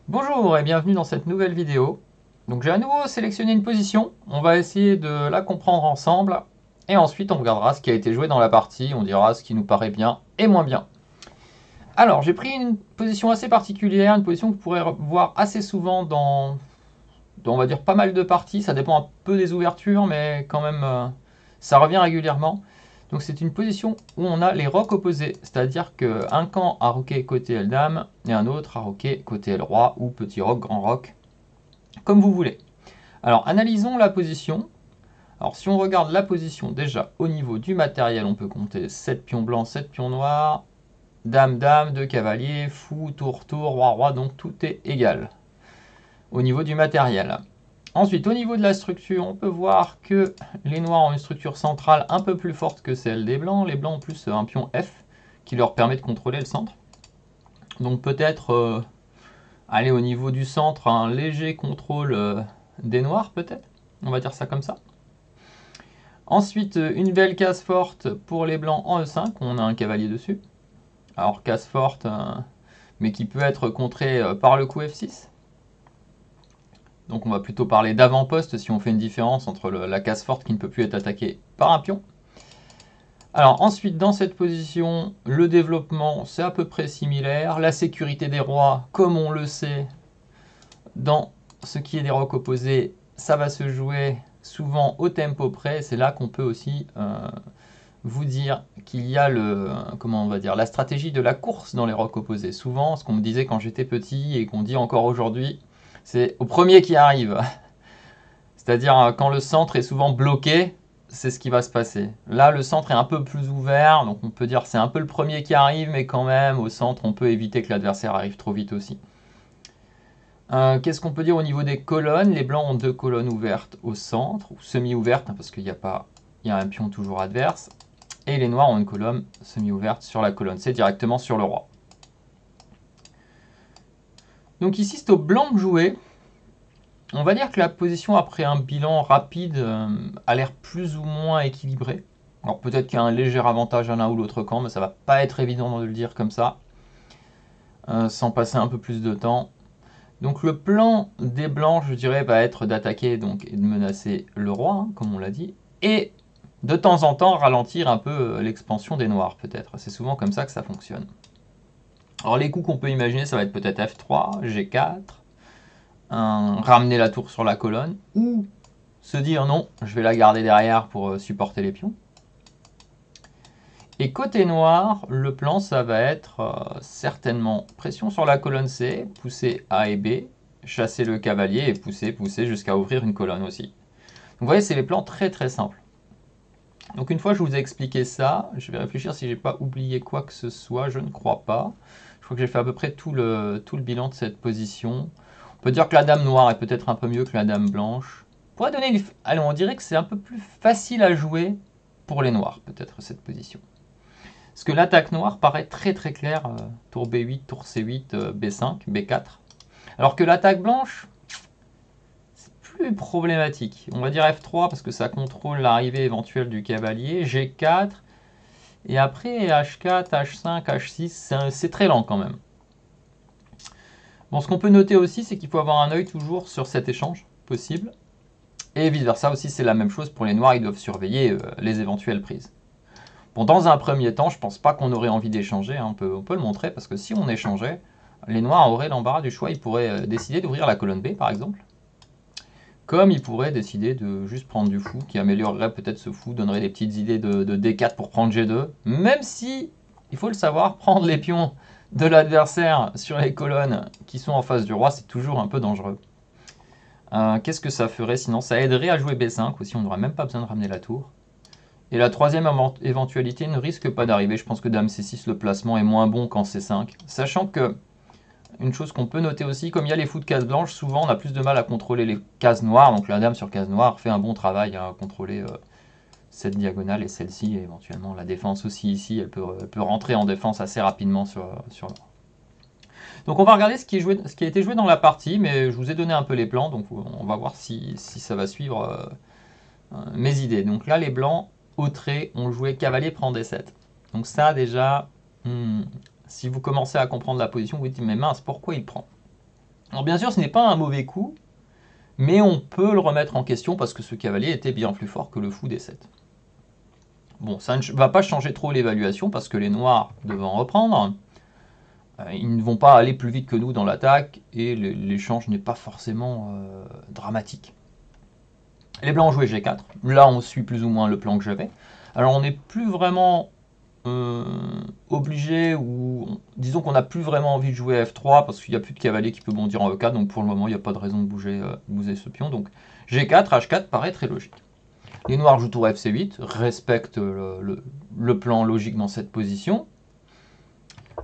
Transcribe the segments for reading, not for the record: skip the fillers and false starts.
Bonjour et bienvenue dans cette nouvelle vidéo. Donc j'ai à nouveau sélectionné une position, on va essayer de la comprendre ensemble et ensuite on regardera ce qui a été joué dans la partie, on dira ce qui nous paraît bien et moins bien. Alors j'ai pris une position assez particulière, une position que vous pourrez voir assez souvent dans on va dire pas mal de parties, ça dépend un peu des ouvertures mais quand même ça revient régulièrement. Donc c'est une position où on a les rocs opposés, c'est-à-dire qu'un camp a roqué côté L-Dame et un autre a roqué côté L-Roi ou petit roc, grand roc, comme vous voulez. Alors analysons la position. Alors si on regarde la position déjà au niveau du matériel, on peut compter 7 pions blancs, 7 pions noirs, Dame, Dame, 2 cavaliers, Fou, Tour, Tour, Roi, Roi, donc tout est égal au niveau du matériel. Ensuite, au niveau de la structure, on peut voir que les noirs ont une structure centrale un peu plus forte que celle des blancs. Les blancs ont plus un pion F qui leur permet de contrôler le centre. Donc peut-être aller au niveau du centre, un léger contrôle des noirs peut-être. On va dire ça comme ça. Ensuite, une belle case forte pour les blancs en E5. On a un cavalier dessus. Alors case forte, mais qui peut être contrée par le coup F6. Donc on va plutôt parler d'avant-poste si on fait une différence entre la case forte qui ne peut plus être attaquée par un pion. Alors ensuite, dans cette position, le développement, c'est à peu près similaire. La sécurité des rois, comme on le sait, dans ce qui est des rocs opposés, ça va se jouer souvent au tempo près. C'est là qu'on peut aussi vous dire qu'il y a comment on va dire, la stratégie de la course dans les rocs opposés. Souvent, ce qu'on me disait quand j'étais petit et qu'on dit encore aujourd'hui, c'est au premier qui arrive. C'est-à-dire quand le centre est souvent bloqué, c'est ce qui va se passer. Là, le centre est un peu plus ouvert, donc on peut dire que c'est un peu le premier qui arrive, mais quand même, au centre, on peut éviter que l'adversaire arrive trop vite aussi. Qu'est-ce qu'on peut dire au niveau des colonnes? Les blancs ont 2 colonnes ouvertes au centre, ou semi-ouvertes, hein, parce qu'il y a un pion toujours adverse. Et les noirs ont une colonne semi-ouverte sur la colonne. C'est directement sur le roi. Donc ici, c'est au blanc de jouer. On va dire que la position après un bilan rapide a l'air plus ou moins équilibrée. Alors peut-être qu'il y a un léger avantage à l'un ou l'autre camp, mais ça va pas être évident de le dire comme ça, sans passer un peu plus de temps. Donc le plan des blancs, je dirais, va être d'attaquer donc et de menacer le roi, hein, comme on l'a dit, et de temps en temps ralentir un peu l'expansion des noirs, peut-être. C'est souvent comme ça que ça fonctionne. Alors les coups qu'on peut imaginer, ça va être peut-être F3, G4, ramener la tour sur la colonne, ou se dire non, je vais la garder derrière pour supporter les pions. Et côté noir, le plan, ça va être certainement pression sur la colonne C, pousser A et B, chasser le cavalier et pousser jusqu'à ouvrir une colonne aussi. Donc vous voyez, c'est les plans très très simples. Donc une fois que je vous ai expliqué ça, je vais réfléchir si j'ai pas oublié quoi que ce soit, je ne crois pas. Je crois que j'ai fait à peu près tout le bilan de cette position. On peut dire que la dame noire est peut-être un peu mieux que la dame blanche. On pourrait donner allez, on dirait que c'est un peu plus facile à jouer pour les noirs, peut-être, cette position. Parce que l'attaque noire paraît très très claire, tour B8, tour C8, B5, B4. Alors que l'attaque blanche, c'est plus problématique. On va dire F3 parce que ça contrôle l'arrivée éventuelle du cavalier, G4, et après H4, H5, H6, c'est très lent quand même. Bon, ce qu'on peut noter aussi, c'est qu'il faut avoir un œil toujours sur cet échange possible. Et vice versa aussi, c'est la même chose pour les noirs, ils doivent surveiller les éventuelles prises. Bon, dans un premier temps, je ne pense pas qu'on aurait envie d'échanger, hein, on peut le montrer, parce que si on échangeait, les noirs auraient l'embarras du choix, ils pourraient décider d'ouvrir la colonne B par exemple. Comme ils pourraient décider de juste prendre du fou, qui améliorerait peut-être ce fou, donnerait des petites idées de D4 pour prendre G2, même si, il faut le savoir, prendre les pions de l'adversaire sur les colonnes qui sont en face du roi, c'est toujours un peu dangereux. Qu'est-ce que ça ferait sinon? Ça aiderait à jouer B5 aussi, on n'aurait même pas besoin de ramener la tour. Et la troisième éventualité ne risque pas d'arriver. Je pense que Dame C6, le placement est moins bon qu'en C5. Sachant que, une chose qu'on peut noter aussi, comme il y a les fous de case blanche, souvent on a plus de mal à contrôler les cases noires. Donc la Dame sur case noire fait un bon travail à contrôler cette diagonale et celle-ci. Et éventuellement la défense aussi ici, elle peut rentrer en défense assez rapidement sur l'or. Donc on va regarder ce qui a été joué dans la partie, mais je vous ai donné un peu les plans. Donc on va voir si ça va suivre mes idées. Donc là les blancs, au trait, on jouait cavalier prend D7. Donc ça déjà, si vous commencez à comprendre la position, vous vous dites mais mince, pourquoi il prend? Alors bien sûr, ce n'est pas un mauvais coup, mais on peut le remettre en question parce que ce cavalier était bien plus fort que le fou D7. Bon, ça ne va pas changer trop l'évaluation parce que les noirs devant reprendre, ils ne vont pas aller plus vite que nous dans l'attaque et l'échange n'est pas forcément dramatique. Les blancs ont joué G4. Là, on suit plus ou moins le plan que j'avais. Alors, on n'est plus vraiment obligé, ou disons qu'on n'a plus vraiment envie de jouer F3 parce qu'il n'y a plus de cavalier qui peut bondir en E4. Donc, pour le moment, il n'y a pas de raison de bouger ce pion. Donc, G4, H4 paraît très logique. Les noirs jouent tour FC8, respectent le plan logique dans cette position.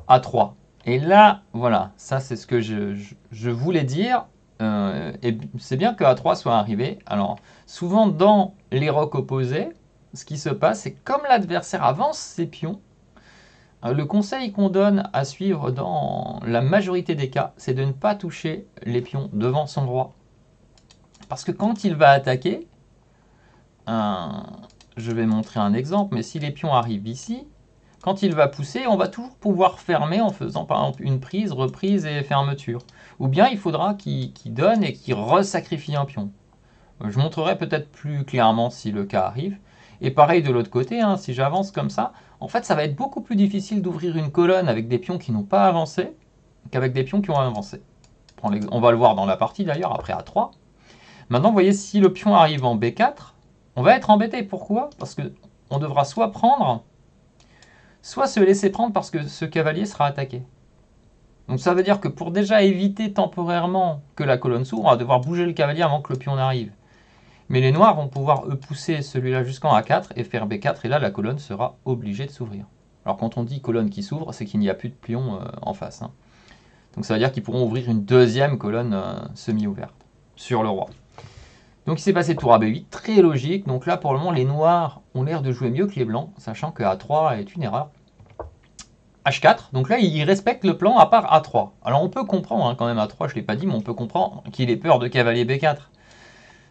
A3. Et là, voilà, ça c'est ce que je voulais dire. Et c'est bien que A3 soit arrivé. Alors, souvent dans les rocs opposés, ce qui se passe, c'est comme l'adversaire avance ses pions, le conseil qu'on donne à suivre dans la majorité des cas, c'est de ne pas toucher les pions devant son roi. Parce que quand il va attaquer, je vais montrer un exemple, mais si les pions arrivent ici, quand il va pousser, on va toujours pouvoir fermer en faisant par exemple une prise, reprise et fermeture. Ou bien il faudra qu'il donne et qu'il resacrifie un pion. Je montrerai peut-être plus clairement si le cas arrive. Et pareil de l'autre côté, hein, si j'avance comme ça, en fait ça va être beaucoup plus difficile d'ouvrir une colonne avec des pions qui n'ont pas avancé qu'avec des pions qui ont avancé. On va le voir dans la partie d'ailleurs, après A3. Maintenant, vous voyez, si le pion arrive en B4, on va être embêté. Pourquoi? Parce qu'on devra soit prendre, soit se laisser prendre parce que ce cavalier sera attaqué. Donc ça veut dire que pour déjà éviter temporairement que la colonne s'ouvre, on va devoir bouger le cavalier avant que le pion n'arrive. Mais les noirs vont pouvoir eux pousser celui-là jusqu'en A4 et faire B4, et là la colonne sera obligée de s'ouvrir. Alors quand on dit colonne qui s'ouvre, c'est qu'il n'y a plus de pion en face. Hein. Donc ça veut dire qu'ils pourront ouvrir une deuxième colonne semi-ouverte sur le roi. Donc il s'est passé tour à B8, très logique. Donc là pour le moment les noirs ont l'air de jouer mieux que les blancs, sachant que A3 est une erreur. H4, donc là il respecte le plan à part A3. Alors on peut comprendre, hein, quand même A3 je ne l'ai pas dit, mais on peut comprendre qu'il ait peur de cavalier B4.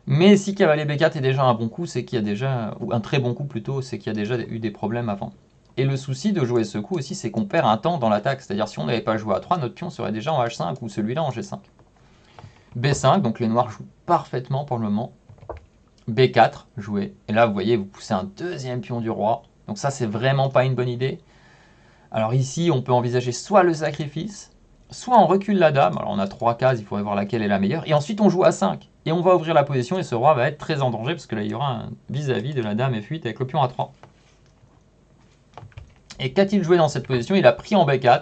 Mais si cavalier B4 est déjà un bon coup, c'est qu'il y a déjà, ou un très bon coup plutôt, c'est qu'il y a déjà eu des problèmes avant. Et le souci de jouer ce coup aussi, c'est qu'on perd un temps dans l'attaque. C'est-à-dire si on n'avait pas joué A3, notre pion serait déjà en H5 ou celui-là en G5. B5, donc les noirs jouent parfaitement pour le moment. B4, joué. Et là, vous voyez, vous poussez un deuxième pion du roi. Donc ça, c'est vraiment pas une bonne idée. Alors ici, on peut envisager soit le sacrifice, soit on recule la dame. Alors on a 3 cases, il faudrait voir laquelle est la meilleure. Et ensuite, on joue à 5. Et on va ouvrir la position et ce roi va être très en danger parce que là, il y aura un vis-à-vis de la dame F8 avec le pion A3. Et qu'a-t-il joué dans cette position? Il a pris en B4.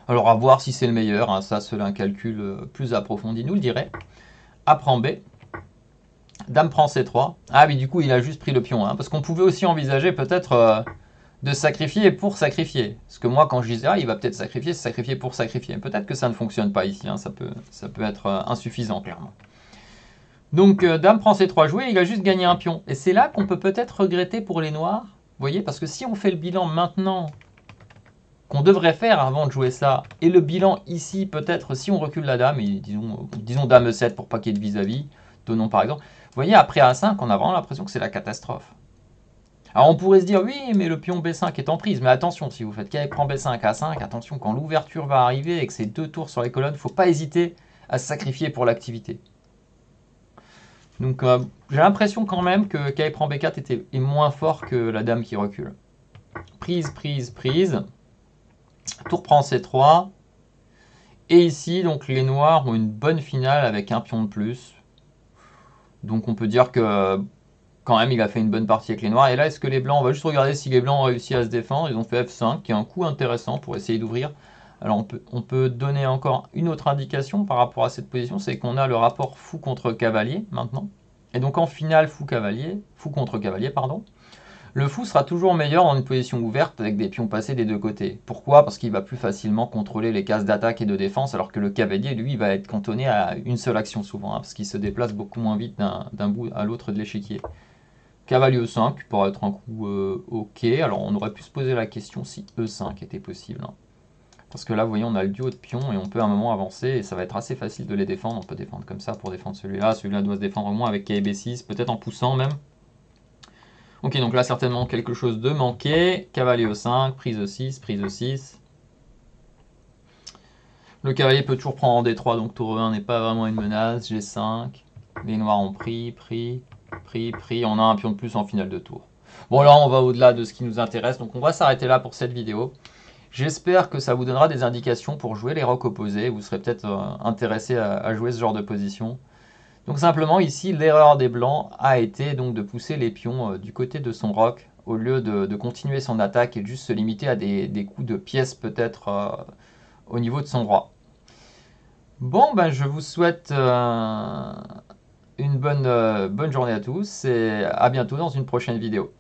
Alors à voir si c'est le meilleur, hein, ça seul un calcul plus approfondi nous le dirait. A prend B, dame prend C3. Ah oui, du coup il a juste pris le pion, hein, parce qu'on pouvait aussi envisager peut-être de sacrifier pour sacrifier. Parce que moi quand je disais, ah il va peut-être sacrifier pour sacrifier. Peut-être que ça ne fonctionne pas ici, hein, ça peut être insuffisant clairement. Donc dame prend C3 joué, il a juste gagné un pion. Et c'est là qu'on peut peut-être regretter pour les noirs, vous voyez, parce que si on fait le bilan maintenant, qu'on devrait faire avant de jouer ça, et le bilan ici peut-être si on recule la dame, et disons dame E7 pour pas qu'il y ait de vis-à-vis, donnons par exemple, vous voyez après A5 on a vraiment l'impression que c'est la catastrophe. Alors on pourrait se dire oui mais le pion B5 est en prise, mais attention si vous faites K prend B5 A5, attention quand l'ouverture va arriver et que c'est 2 tours sur les colonnes, il ne faut pas hésiter à se sacrifier pour l'activité. Donc j'ai l'impression quand même que K prend B4 est moins fort que la dame qui recule. Prise, prise, prise. Tour prend C3. Et ici, donc les noirs ont une bonne finale avec un pion de plus. Donc on peut dire que quand même il a fait une bonne partie avec les noirs. Et là, est-ce que les blancs, on va juste regarder si les blancs ont réussi à se défendre. Ils ont fait F5, qui est un coup intéressant pour essayer d'ouvrir. Alors on peut donner encore une autre indication par rapport à cette position, c'est qu'on a le rapport fou contre cavalier maintenant. Et donc en finale fou contre cavalier, pardon. Le fou sera toujours meilleur dans une position ouverte avec des pions passés des deux côtés. Pourquoi? Parce qu'il va plus facilement contrôler les cases d'attaque et de défense, alors que le cavalier, lui, va être cantonné à une seule action souvent, hein, parce qu'il se déplace beaucoup moins vite d'un bout à l'autre de l'échiquier. Cavalier E5 pourrait être un coup ok. Alors on aurait pu se poser la question si E5 était possible. Hein. Parce que là, vous voyez, on a le duo de pions et on peut à un moment avancer et ça va être assez facile de les défendre. On peut défendre comme ça pour défendre celui-là. Celui-là doit se défendre au moins avec KB6, peut-être en poussant même. Ok, donc là, certainement quelque chose de manqué. Cavalier E5, prise E6, prise E6. Le cavalier peut toujours prendre en D3, donc tour E1 n'est pas vraiment une menace. G5. Les noirs ont pris. On a un pion de plus en finale de tour. Bon, là, on va au-delà de ce qui nous intéresse, donc on va s'arrêter là pour cette vidéo. J'espère que ça vous donnera des indications pour jouer les rocs opposés. Vous serez peut-être intéressé à jouer ce genre de position. Donc simplement ici, l'erreur des blancs a été donc de pousser les pions du côté de son roc au lieu de continuer son attaque et de juste se limiter à des coups de pièces peut-être au niveau de son roi. Bon, ben je vous souhaite une bonne journée à tous et à bientôt dans une prochaine vidéo.